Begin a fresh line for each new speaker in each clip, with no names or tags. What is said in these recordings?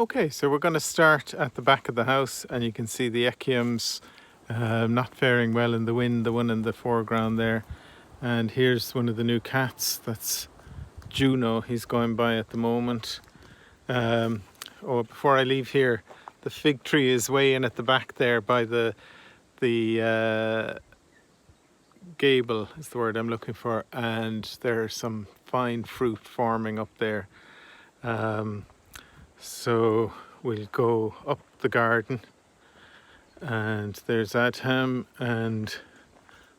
Okay, so we're going to start at the back of the house, and you can see the echiums not faring well in the wind, the one in the foreground there. And here's one of the new cats, that's Juno, he's going by at the moment. Before I leave here, the fig tree is way in at the back there by the gable is the word I'm looking for, and there's some fine fruit forming up there. So we'll go up the garden, and there's Adham and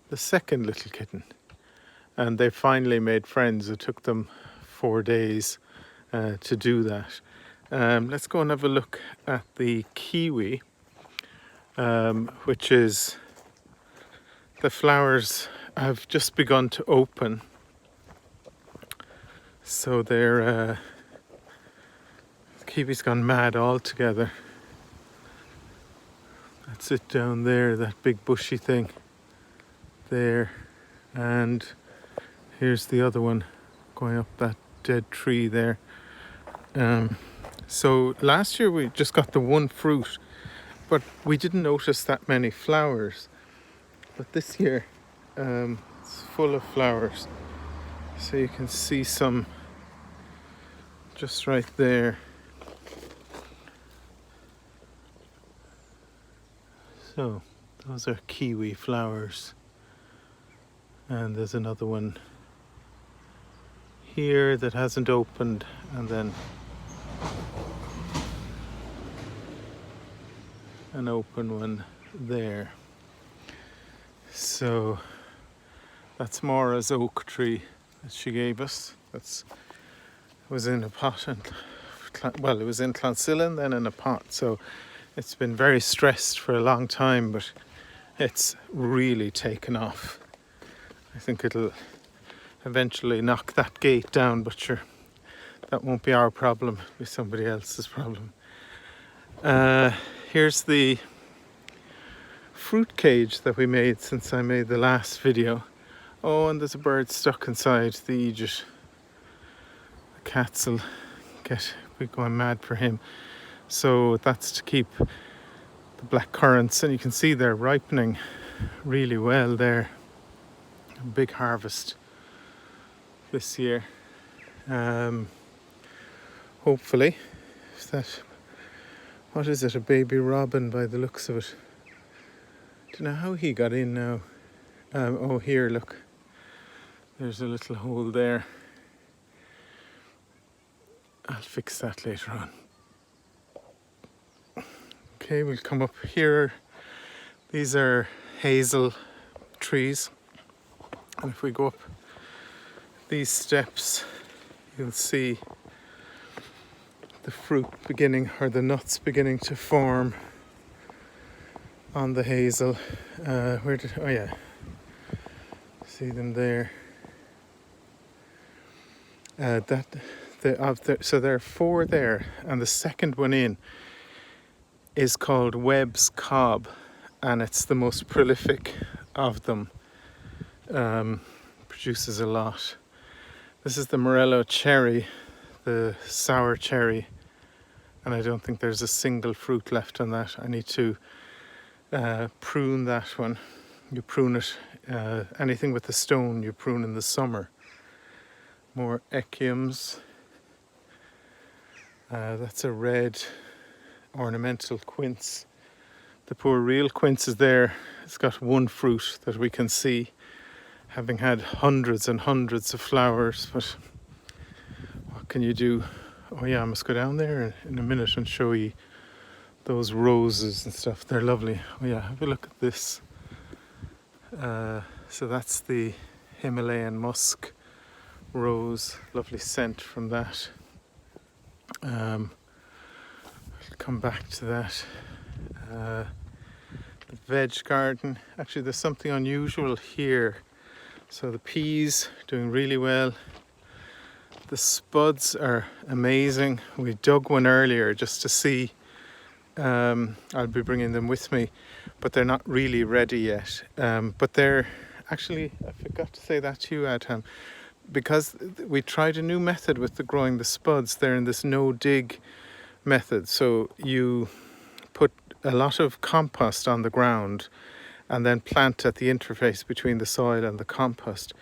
the second little kitten, and they finally made friends. It took them 4 days to do that. Let's go and have a look at the kiwi, which is, the flowers have just begun to open, so they're kiwi's gone mad altogether. That's it down there, that big bushy thing there, and here's the other one going up that dead tree there. So last year we just got the one fruit, but we didn't notice that many flowers. But this year it's full of flowers, so you can see some just right there. So those are kiwi flowers, and there's another one here that hasn't opened, and then an open one there. So that's Maura's oak tree that she gave us. It was in a pot, and it was in Clonsillin, then in a pot, so it's been very stressed for a long time, but it's really taken off. I think it'll eventually knock that gate down, but sure, that won't be our problem, it'll be somebody else's problem. Here's the fruit cage that we made since I made the last video. Oh, and there's a bird stuck inside, the Egypt. The cats will be going mad for him. So that's to keep the black currants, and you can see they're ripening really well there. A big harvest this year. Hopefully, what is it, a baby robin by the looks of it. Don't know how he got in now. Oh, here, look. There's a little hole there. I'll fix that later on. Okay, we'll come up here. These are hazel trees. And if we go up these steps, you'll see the fruit beginning, or the nuts beginning to form on the hazel. Oh yeah, see them there. So there are 4 there, and the second one in is called Webb's Cob, and it's the most prolific of them. Produces a lot. This is the Morello cherry, the sour cherry, and I don't think there's a single fruit left on that. I need to prune that one. You prune it, anything with a stone you prune in the summer. More echiums. That's a red ornamental quince. The poor real quince is there. It's got one fruit that we can see, having had hundreds and hundreds of flowers, but what can you do? Oh yeah, I must go down there in a minute and show you those roses and stuff. They're lovely. Oh yeah, have a look at this. So that's the Himalayan musk rose. Lovely scent from that. I'll come back to that. The veg garden. Actually, there's something unusual here. So the peas doing really well. The spuds are amazing. We dug one earlier just to see. I'll be bringing them with me, but they're not really ready yet. But they're actually, I forgot to say that to you, Adham, because we tried a new method with growing the spuds. They're in this no-dig method. So you put a lot of compost on the ground and then plant at the interface between the soil and the compost.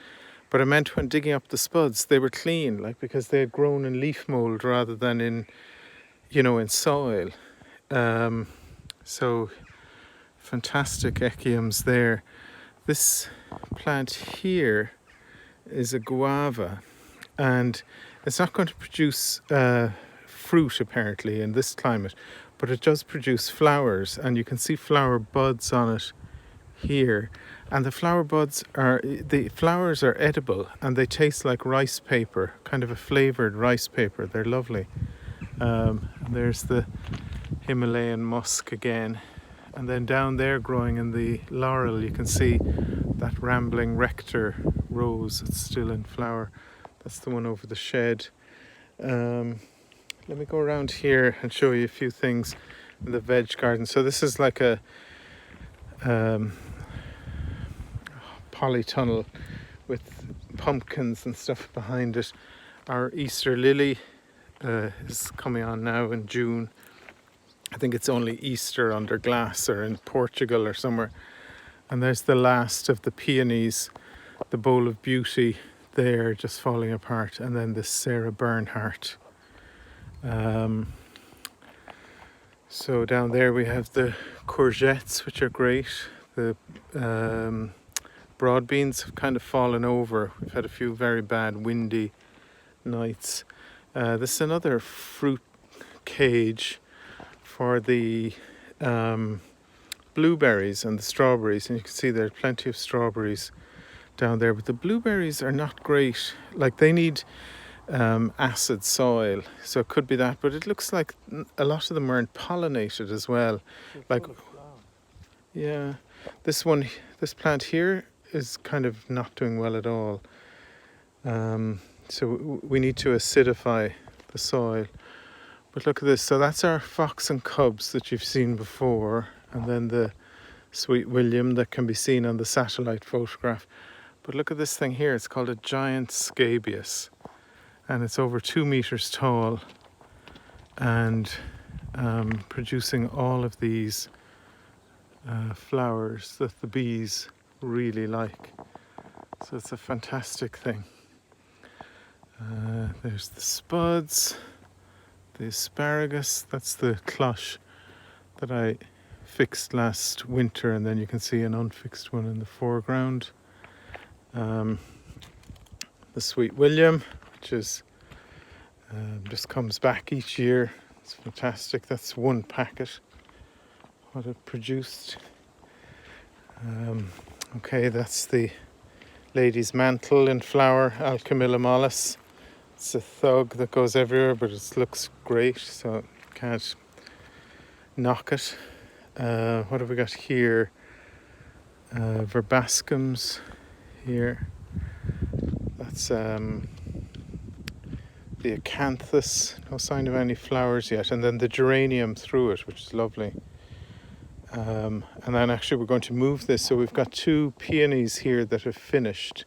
But I meant when digging up the spuds, they were clean, like because they had grown in leaf mold rather than in, in soil. So fantastic echiums there. This plant here is a guava, and it's not going to produce fruit apparently in this climate, but it does produce flowers, and you can see flower buds on it here. And the flowers are edible, and they taste like rice paper, kind of a flavored rice paper. They're lovely. There's the Himalayan musk again. And then down there, growing in the laurel, you can see that rambling rector rose. It's still in flower. That's the one over the shed. Let me go around here and show you a few things in the veg garden. So this is like a polytunnel with pumpkins and stuff behind it. Our Easter lily is coming on now in June. I think it's only Easter under glass or in Portugal or somewhere. And there's the last of the peonies, the bowl of beauty there just falling apart, and then the Sarah Bernhardt. So down there we have the courgettes, which are great. The broad beans have kind of fallen over. We've had a few very bad windy nights. This is another fruit cage for the blueberries and the strawberries, and you can see there are plenty of strawberries down there, but the blueberries are not great. Like, they need acid soil, so it could be that, but it looks like a lot of them aren't pollinated as well. Like, yeah, this plant here is kind of not doing well at all. So we need to acidify the soil. But look at this. So that's our fox and cubs that you've seen before, and then the Sweet William that can be seen on the satellite photograph. But look at this thing here. It's called a giant scabious, and it's over 2 meters tall and producing all of these flowers that the bees really like. So it's a fantastic thing. There's the spuds, the asparagus. That's the cloche that I fixed last winter, and then you can see an unfixed one in the foreground. The Sweet William, which is just comes back each year. It's fantastic. That's one packet, what it produced. Okay, that's the lady's mantle in flower, Alchemilla mollis. It's a thug that goes everywhere, but it looks great, so can't knock it. What have we got here? Verbascums here. That's the acanthus. No sign of any flowers yet. And then the geranium through it, which is lovely. And then actually we're going to move this. So we've got 2 peonies here that have finished.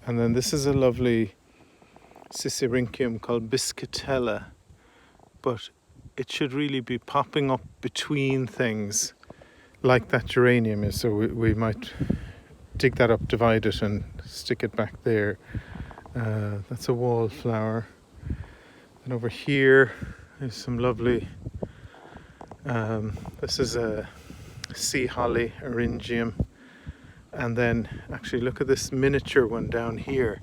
And then this is a lovely Sisyrinchium called Biscatella. But it should really be popping up between things like that geranium is. So we might dig that up, divide it and stick it back there. That's a wallflower. And over here is some lovely, this is a sea holly, Eryngium. And then actually look at this miniature one down here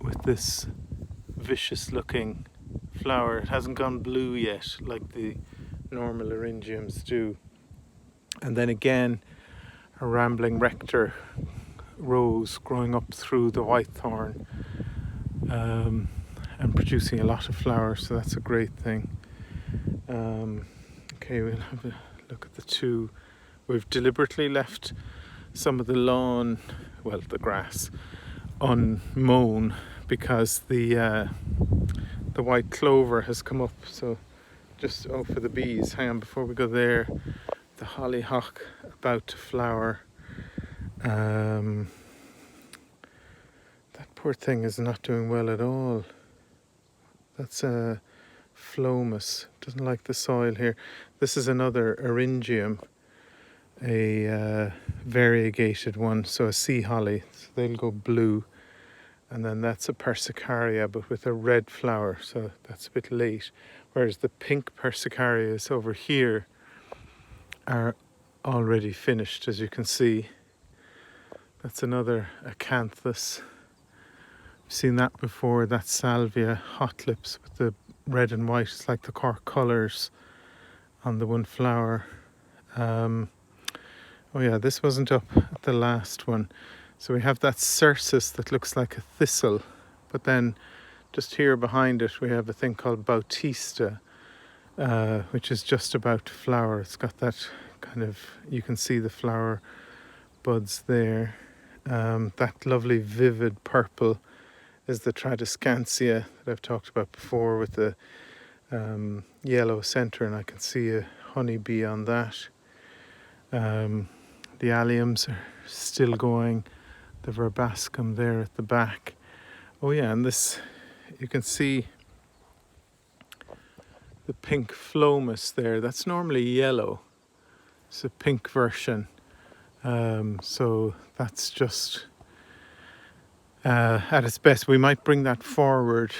with this vicious looking flower. It hasn't gone blue yet like the normal Eryngiums do. And then again a rambling rector rose growing up through the whitethorn and producing a lot of flowers, so that's a great thing. Okay, we'll have a look at the 2. We've deliberately left some of the lawn, well, the grass, unmown because the white clover has come up. So just for the bees, hang on before we go there, the hollyhock about to flower. That poor thing is not doing well at all. That's a Phlomis. Doesn't like the soil here. This is another Eryngium, a variegated one, so a sea holly. So they'll go blue. And then that's a Persicaria, but with a red flower, so that's a bit late. Whereas the pink Persicarias over here are already finished, as you can see. That's another acanthus. I've seen that before. That's Salvia hot lips with the red and white. It's like the Cork colours on the one flower. Oh yeah, this wasn't up at the last one. So we have that Cercis that looks like a thistle, but then just here behind it we have a thing called Bautista, which is just about to flower. It's got that kind of, you can see the flower buds there. That lovely vivid purple is the Tradescantia that I've talked about before with the yellow centre, and I can see a honeybee on that. The alliums are still going. The verbascum there at the back. Oh yeah, and this, you can see the pink Phlomis there. That's normally yellow. It's a pink version. So that's just at its best. We might bring that forward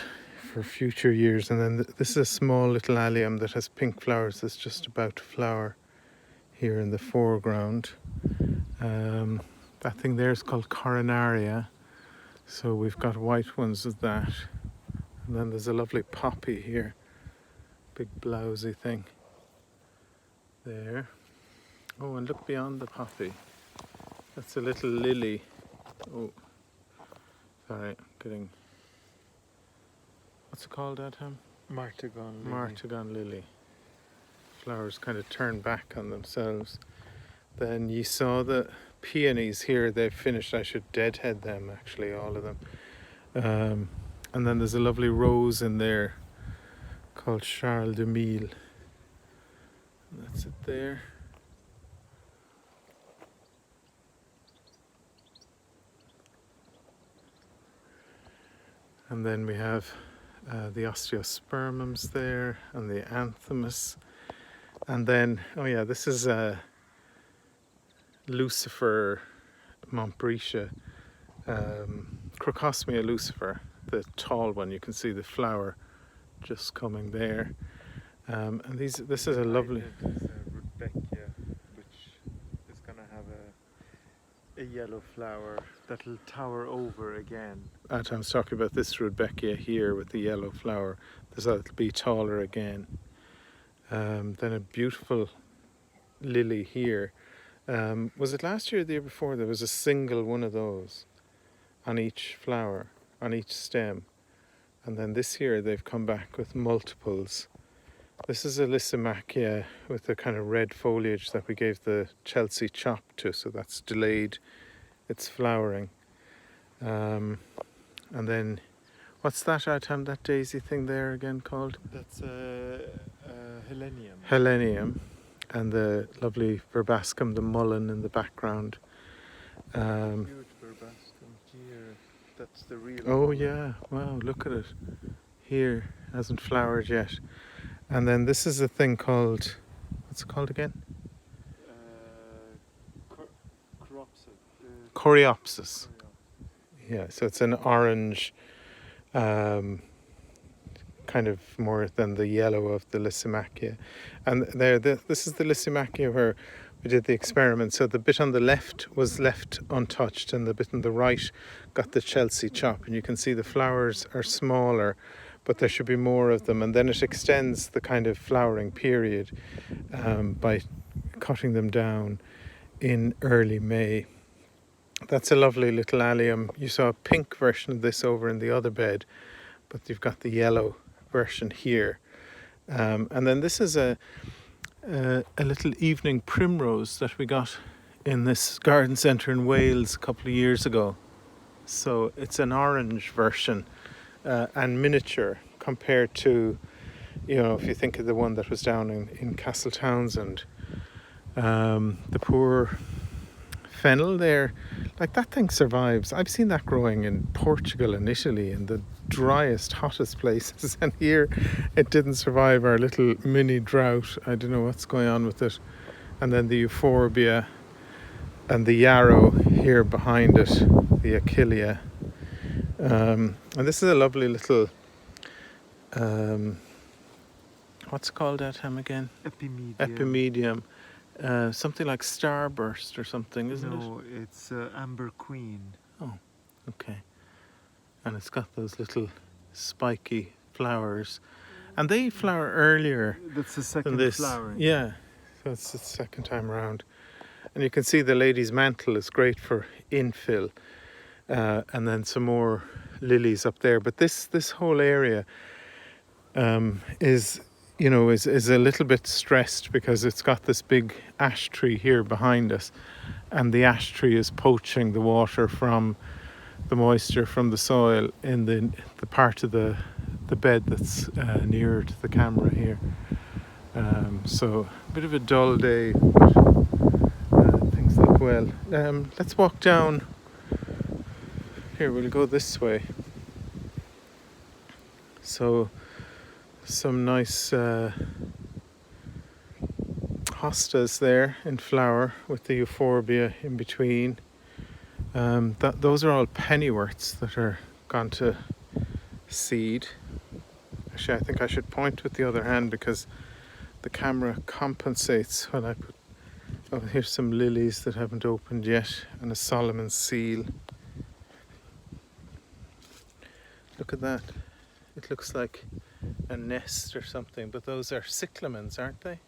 for future years. And then this is a small little allium that has pink flowers that's just about to flower here in the foreground. That thing there is called Coronaria. So we've got white ones of that. And then there's a lovely poppy here. Big blousy thing. There. Oh, and look beyond the poppy. That's a little lily. Oh, sorry, I'm getting... What's it called, Adam?
Martagon lily.
Martagon lily. Flowers kind of turn back on themselves. Then you saw the peonies here, they've finished. I should deadhead them, actually, all of them. And then there's a lovely rose in there called Charles de Mille. That's it there. And then we have the osteospermums there and the anthemus. And then, oh yeah, this is Lucifer Montbretia, Crocosmia lucifer, the tall one. You can see the flower just coming there. And this is a lovely...
Rudbeckia, which is going to have a yellow flower that'll tower over again.
Adam's talking about this Rudbeckia here with the yellow flower. That'll be taller again. Then a beautiful lily here. Was it last year or the year before? There was a single one of those on each flower, on each stem. And then this year they've come back with multiples. This is a Lysimachia with the kind of red foliage that we gave the Chelsea chop to, so that's delayed its flowering. And then, what's that, Adam, that daisy thing there again called?
That's Helenium.
Helenium. And the lovely verbascum, the mullen in the background.
Huge verbascum here. That's the real.
Oh yeah, wow, look at it. Here, hasn't flowered yet. And then this is a thing called, what's it called again? Coreopsis. Yeah, so it's an orange, kind of more than the yellow of the Lysimachia. And there, this is the Lysimachia where we did the experiment. So the bit on the left was left untouched and the bit on the right got the Chelsea chop. And you can see the flowers are smaller, but there should be more of them. And then it extends the kind of flowering period by cutting them down in early May. That's a lovely little allium. You saw a pink version of this over in the other bed, but you've got the yellow version here. And then this is a little evening primrose that we got in this garden centre in Wales a couple of years ago. So it's an orange version and miniature compared to, you know, if you think of the one that was down in Castle Townsend, the poor fennel there, like that thing survives. I've seen that growing in Portugal and Italy in the driest, hottest places, and here it didn't survive our little mini drought. I don't know what's going on with it. And then the euphorbia and the yarrow here behind it, the achillea. And this is a lovely little, what's it called at him again?
Epimedium.
Epimedium. Something like starburst or something, isn't it?
No, it's amber queen.
Okay. And it's got those little spiky flowers. And they flower earlier
That's the
than
second
this.
flowering.
Yeah. So it's the second time around. And you can see the lady's mantle is great for infill. And then some more lilies up there. But this whole area is a little bit stressed because it's got this big ash tree here behind us, and the ash tree is poaching the water from the moisture from the soil in the part of the bed that's nearer to the camera here. So a bit of a dull day, but things look well. Let's walk down here. We'll go this way. So some nice hostas there in flower with the euphorbia in between. Those are all pennyworts that are gone to seed. Actually, I think I should point with the other hand because the camera compensates when I put. Oh, here's some lilies that haven't opened yet, and a Solomon's seal. Look at that. It looks like a nest or something, but those are cyclamens, aren't they?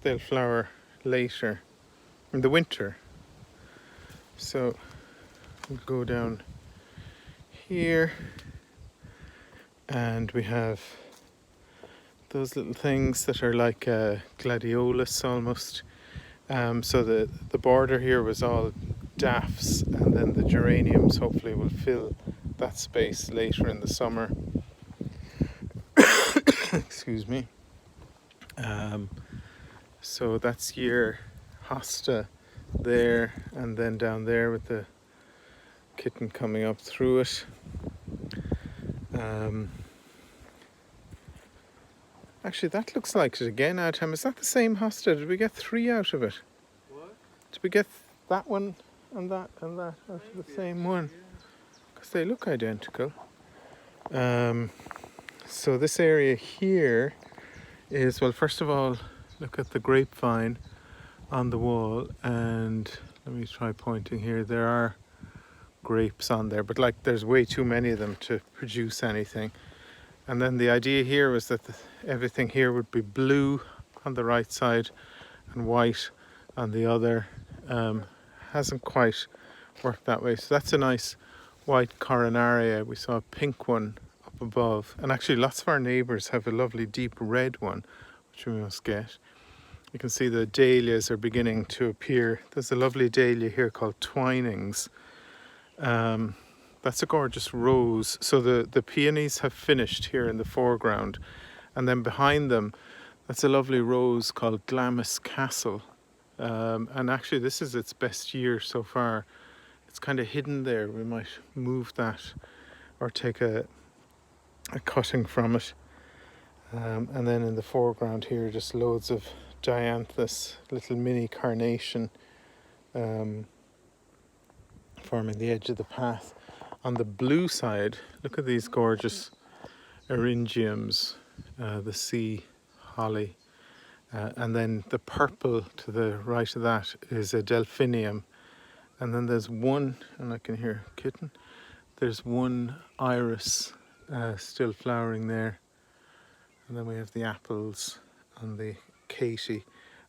They'll flower later in the winter. So we'll go down here, and we have those little things that are like gladiolus almost. So the border here was all daffs, and then the geraniums hopefully will fill that space later in the summer. Excuse me. So that's year hosta there, and then down there with the kitten coming up through it. Actually, that looks like it again, Adam. Is that the same hosta? Did we get 3 out of it?
What?
Did we get that one and that out of the same one? Because they look identical. So this area here is, well, first of all, look at the grapevine on the wall, and let me try pointing here. There are grapes on there, but like there's way too many of them to produce anything. And then the idea here was that everything here would be blue on the right side and white on the other. Hasn't quite worked that way. So that's a nice white coronaria. We saw a pink one up above, and actually lots of our neighbours have a lovely deep red one, which we must get. You can see the dahlias are beginning to appear. There's a lovely dahlia here called Twinings. That's a gorgeous rose. So the peonies have finished here in the foreground, and then behind them that's a lovely rose called Glamis Castle. And actually this is its best year so far. It's kind of hidden there. We might move that or take a cutting from it. And then in the foreground here, just loads of dianthus, little mini carnation, forming the edge of the path. On the blue side, look at these gorgeous eryngiums, the sea holly. And then the purple to the right of that is a delphinium. And then there's one, and I can hear a kitten, there's one iris still flowering there. And then we have the apples and the Katie.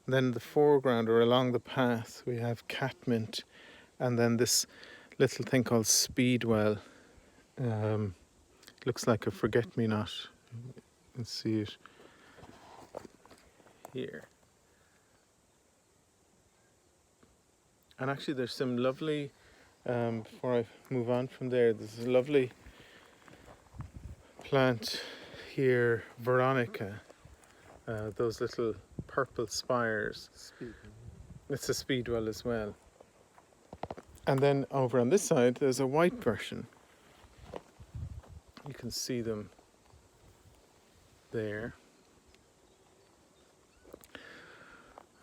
And then in the foreground or along the path we have catmint, and then this little thing called speedwell. Looks like a forget-me-not. You can see it here. And actually there's some lovely, before I move on from there, there's a lovely plant here, Veronica. Those little purple spires. It's a speedwell as well. And then over on this side, there's a white version. You can see them there.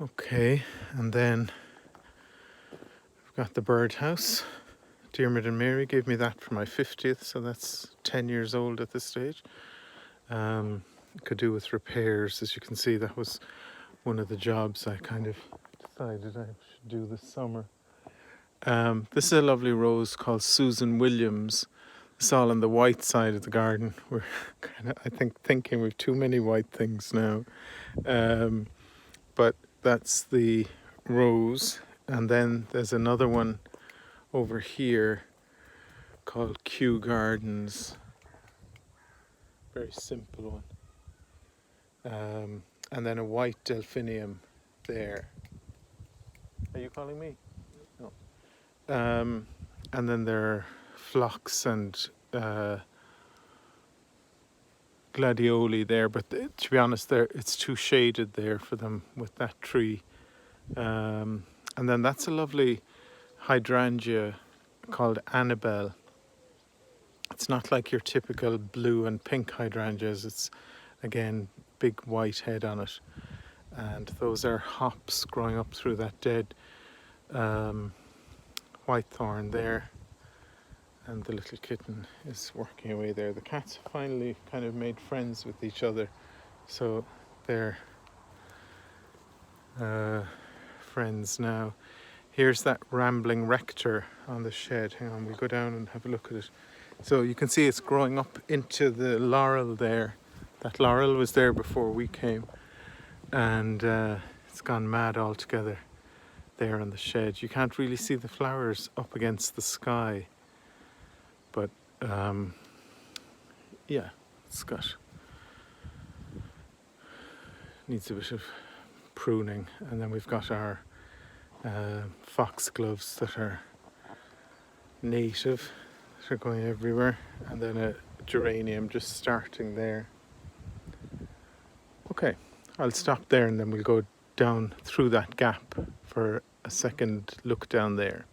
Okay, and then we've got the birdhouse. Diarmuid and Mary gave me that for my 50th, so that's 10 years old at this stage. Could do with repairs. As you can see, that was one of the jobs I kind of decided I should do this summer. This is a lovely rose called Susan Williams. It's all on the white side of the garden. We're kind of, I think, thinking we've too many white things now. But that's the rose. And then there's another one over here called Kew Gardens. Very simple one. And then a white delphinium there. Are you calling me? No. And then there are phlox and gladioli there, but to be honest, it's too shaded there for them with that tree. And then that's a lovely hydrangea called Annabelle. It's not like your typical blue and pink hydrangeas. It's, again, big white head on it. And those are hops growing up through that dead white thorn there. And the little kitten is working away there. The cats finally kind of made friends with each other. So they're friends now. Here's that rambling rector on the shed. Hang on, we'll go down and have a look at it. So you can see it's growing up into the laurel there. That laurel was there before we came. And it's gone mad altogether there on the shed. You can't really see the flowers up against the sky. But yeah, it's got, needs a bit of pruning. And then we've got our foxgloves that are native, that are going everywhere, and then a geranium just starting there. Okay, I'll stop there and then we'll go down through that gap for a second look down there.